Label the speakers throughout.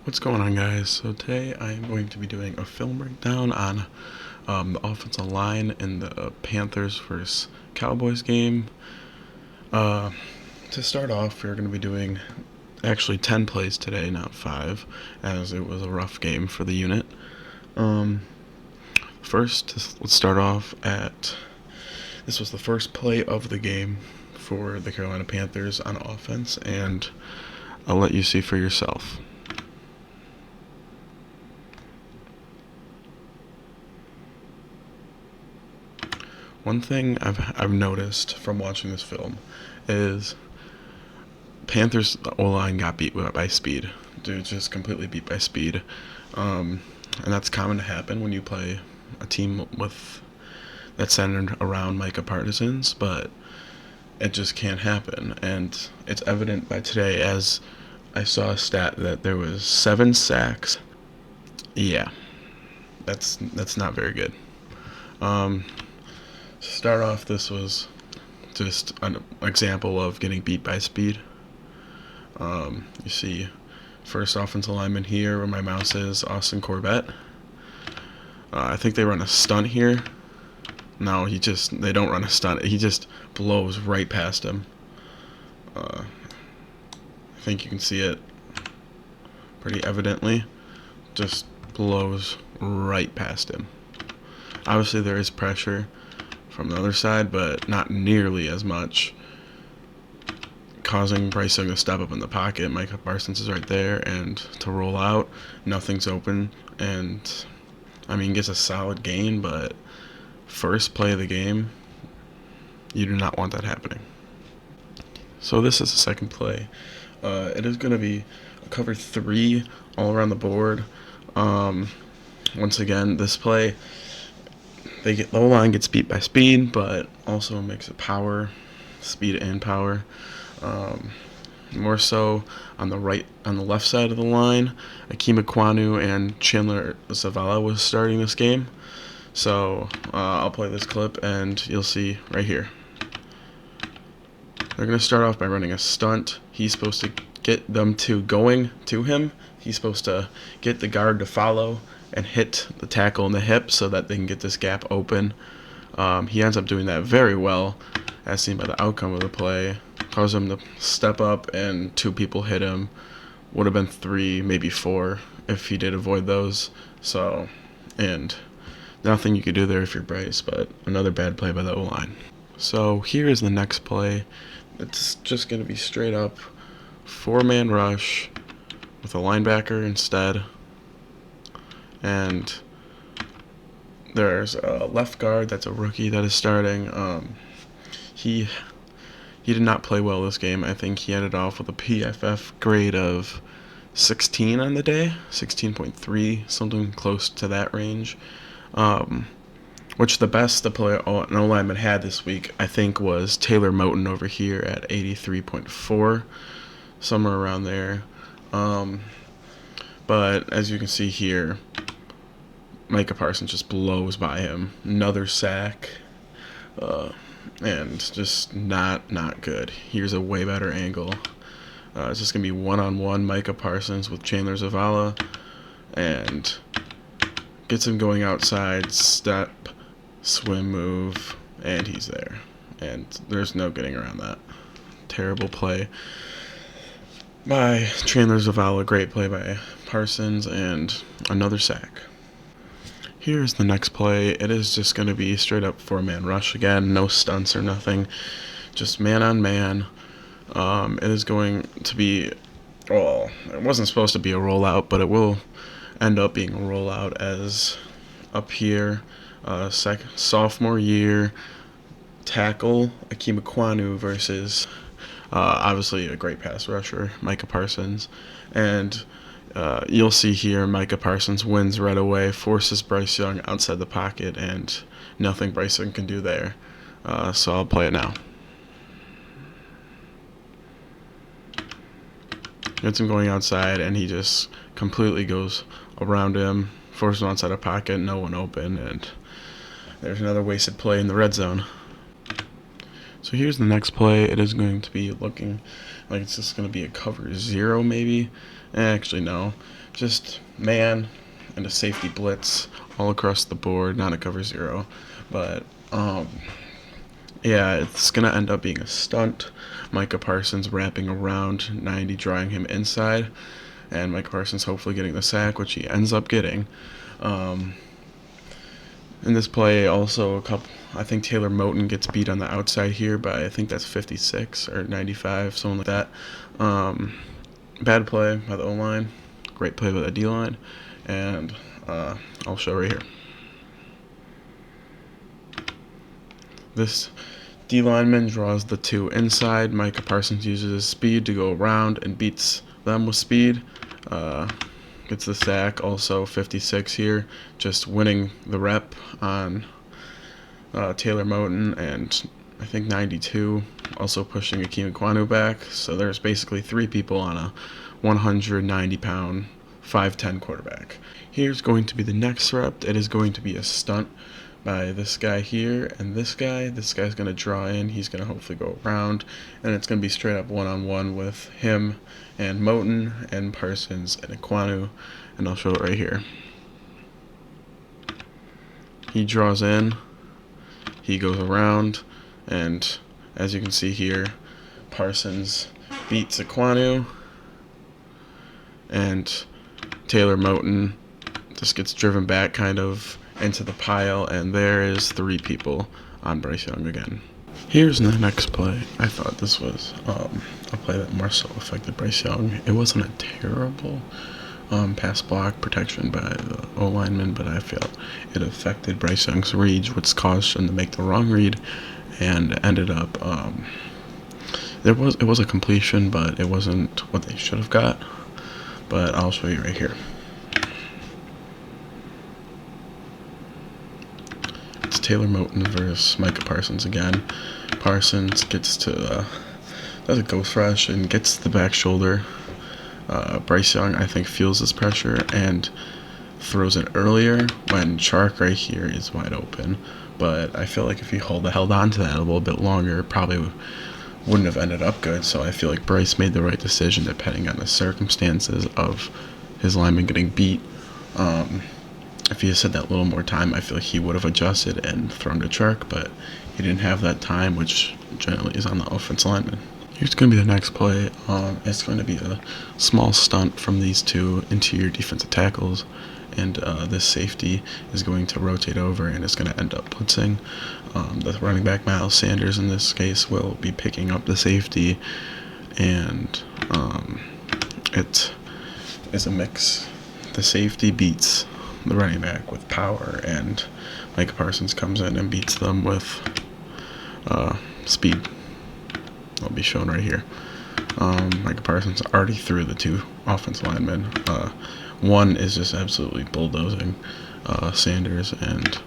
Speaker 1: What's going on, guys? So today I am going to be doing a film breakdown on the offensive line in the Panthers vs. Cowboys game. To start off, we're going to be doing actually 10 plays today, not 5, as it was a rough game for the unit. First, let's start off at, this was the first play of the game for the Carolina Panthers on offense, and I'll let you see for yourself. One thing I've noticed from watching this film is Panthers O-line got beat by speed. Dude, just completely beat by speed. And that's common to happen when you play a team that's centered around Micah Parsons, but it just can't happen. And it's evident by today, as I saw a stat that there was 7 sacks. Yeah, that's not very good. To start off, this was just an example of getting beat by speed. You see first offensive lineman here where my mouse is, Austin Corbett. I think they run a stunt here. No, they don't run a stunt. He just blows right past him. I think you can see it pretty evidently. Just blows right past him. Obviously there is pressure from the other side, but not nearly as much, causing Bryce Young to step up in the pocket. Micah Parsons is right there, and to roll out, nothing's open, and gets a solid gain, but first play of the game, you do not want that happening. So this is the second play. It is going to be a cover 3 all around the board. Once again, this play, the O-line gets beat by speed, but also makes it power, speed and power. More so on the left side of the line, Akeem Ekwonu and Chandler Zavala was starting this game. So I'll play this clip and you'll see right here. They're going to start off by running a stunt. He's supposed to get them going to him. He's supposed to get the guard to follow and hit the tackle in the hip so that they can get this gap open. He ends up doing that very well, as seen by the outcome of the play. Caused him to step up, and 2 people hit him. Would have been 3, maybe 4, if he did avoid those. So, and nothing you could do there if you're Bryce, but another bad play by the O-line. So here is the next play. It's just going to be straight up 4-man rush with a linebacker instead. And there's a left guard that's a rookie that is starting. He did not play well this game. I think he ended off with a PFF grade of 16 on the day, 16.3, something close to that range. Which the best the player an O-lineman had this week, I think, was Taylor Moton over here at 83.4, somewhere around there. But as you can see here, Micah Parsons just blows by him. Another sack. And just not good. Here's a way better angle. It's just going to be one-on-one Micah Parsons with Chandler Zavala. And gets him going outside, step, swim move, and he's there. And there's no getting around that. Terrible play by Chandler Zavala. Great play by Parsons, and another sack. Here's the next play. It is just going to be straight up 4-man rush again. No stunts or nothing. Just man on man. It is going to be, well, it wasn't supposed to be a rollout, but it will end up being a rollout, as up here, sophomore year tackle Akeem Ekwonu versus obviously a great pass rusher, Micah Parsons. And you'll see here Micah Parsons wins right away, forces Bryce Young outside the pocket, and nothing Bryce Young can do there. So I'll play it now. Gets him going outside, and he just completely goes around him, forces him outside the pocket, no one open, and there's another wasted play in the red zone. So here's the next play. It is going to be looking like it's just going to be a cover 0 maybe. Actually, no. Just man and a safety blitz all across the board. Not a cover 0. But, yeah, it's going to end up being a stunt. Micah Parsons wrapping around 90, drawing him inside. And Micah Parsons hopefully getting the sack, which he ends up getting. In this play, also I think Taylor Moton gets beat on the outside here by, I think that's 56 or 95, something like that. Bad play by the O-line, great play by the D-line, and I'll show right here. This D-lineman draws the 2 inside. Micah Parsons uses his speed to go around and beats them with speed. Gets the sack, also 56 here, just winning the rep on Taylor Moton, and I think 92, also pushing Akeem Ekwonu back. So there's basically 3 people on a 190-pound, 5'10 quarterback. Here's going to be the next rep. It is going to be a stunt by this guy here and this guy. This guy's going to draw in. He's going to hopefully go around, and it's going to be straight up one-on-one with him and Moton and Parsons and Ekwonu, and I'll show it right here. He draws in, he goes around, and as you can see here, Parsons beats Ekwonu, and Taylor Moton just gets driven back kind of into the pile, and there is 3 people on Bryce Young again. Here's the next play. I thought this was a play that more so affected Bryce Young. It wasn't a terrible pass block protection by the O-lineman, but I feel it affected Bryce Young's read, which caused him to make the wrong read, and ended up it was a completion, but it wasn't what they should have got. But I'll show you right here. It's Taylor Moton versus Micah Parsons again. Parsons gets to does a ghost rush and gets the back shoulder. Bryce Young, I think, feels this pressure and throws it earlier when Chark right here is wide open. But I feel like if he held on to that a little bit longer, it probably wouldn't have ended up good. So I feel like Bryce made the right decision depending on the circumstances of his lineman getting beat. If he had said that little more time, I feel like he would have adjusted and thrown to Chark, but he didn't have that time, which generally is on the offensive lineman. Here's going to be the next play. It's going to be a small stunt from these 2 interior defensive tackles, and this safety is going to rotate over and it's going to end up blitzing. The running back, Miles Sanders, in this case, will be picking up the safety, and it is a mix. The safety beats the running back with power, and Micah Parsons comes in and beats them with speed. I'll be shown right here. Micah Parsons already threw the 2 offensive linemen. One is just absolutely bulldozing Sanders, and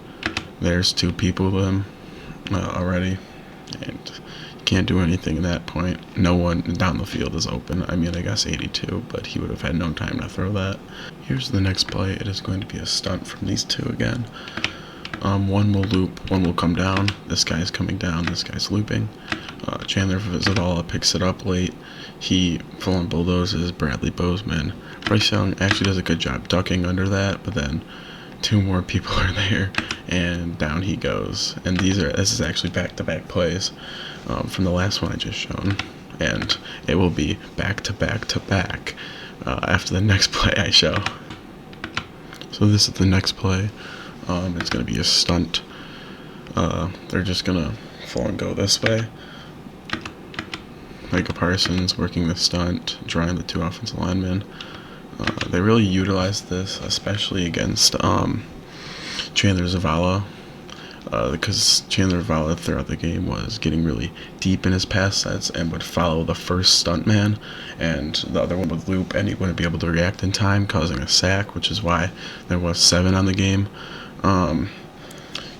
Speaker 1: there's 2 people with him already, and you can't do anything at that point. No one down the field is open. I mean, I guess 82, but he would have had no time to throw that. Here's the next play. It is going to be a stunt from these 2 again. One will loop, one will come down. This guy's coming down, this guy's looping. Chandler Zavala picks it up late. He full-on bulldozes Bradley Bozeman. Bryce Young actually does a good job ducking under that, but then 2 more people are there, and down he goes. And this is actually back-to-back plays from the last one I just shown, and it will be back-to-back-to-back after the next play I show. So this is the next play. It's going to be a stunt. They're just going to full-on go this way. Micah Parsons working the stunt, drawing the 2 offensive linemen. They really utilized this, especially against Chandler Zavala, because Chandler Zavala throughout the game was getting really deep in his pass sets and would follow the first stunt man, and the other one would loop, and he wouldn't be able to react in time, causing a sack, which is why there was 7 on the game.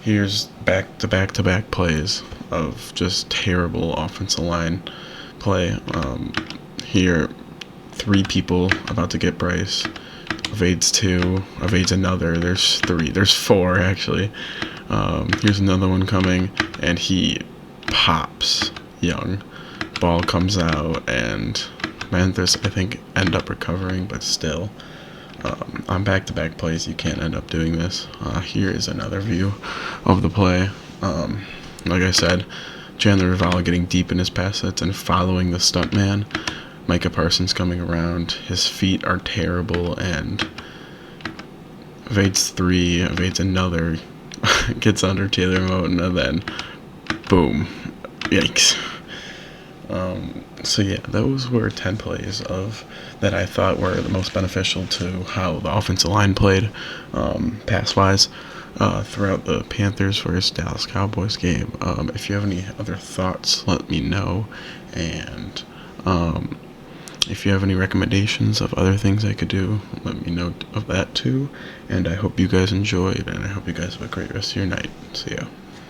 Speaker 1: Here's back-to-back plays of just terrible offensive line play. Here, 3 people about to get Bryce. Evades 2, evades another. There's 4 actually. Here's another one coming, and he pops Young. Ball comes out, and Panthers, I think, end up recovering, but still. On back-to-back plays, you can't end up doing this. Here is another view of the play. Like I said, Chandler Zavala getting deep in his pass sets and following the stunt man. Micah Parsons coming around. His feet are terrible, and evades three, evades another, gets under Taylor Moton, and then boom. Yikes. So yeah, those were 10 plays that I thought were the most beneficial to how the offensive line played pass-wise throughout the Panthers versus Dallas Cowboys game. If you have any other thoughts, let me know. And if you have any recommendations of other things I could do, let me know of that too. And I hope you guys enjoyed, and I hope you guys have a great rest of your night. See ya.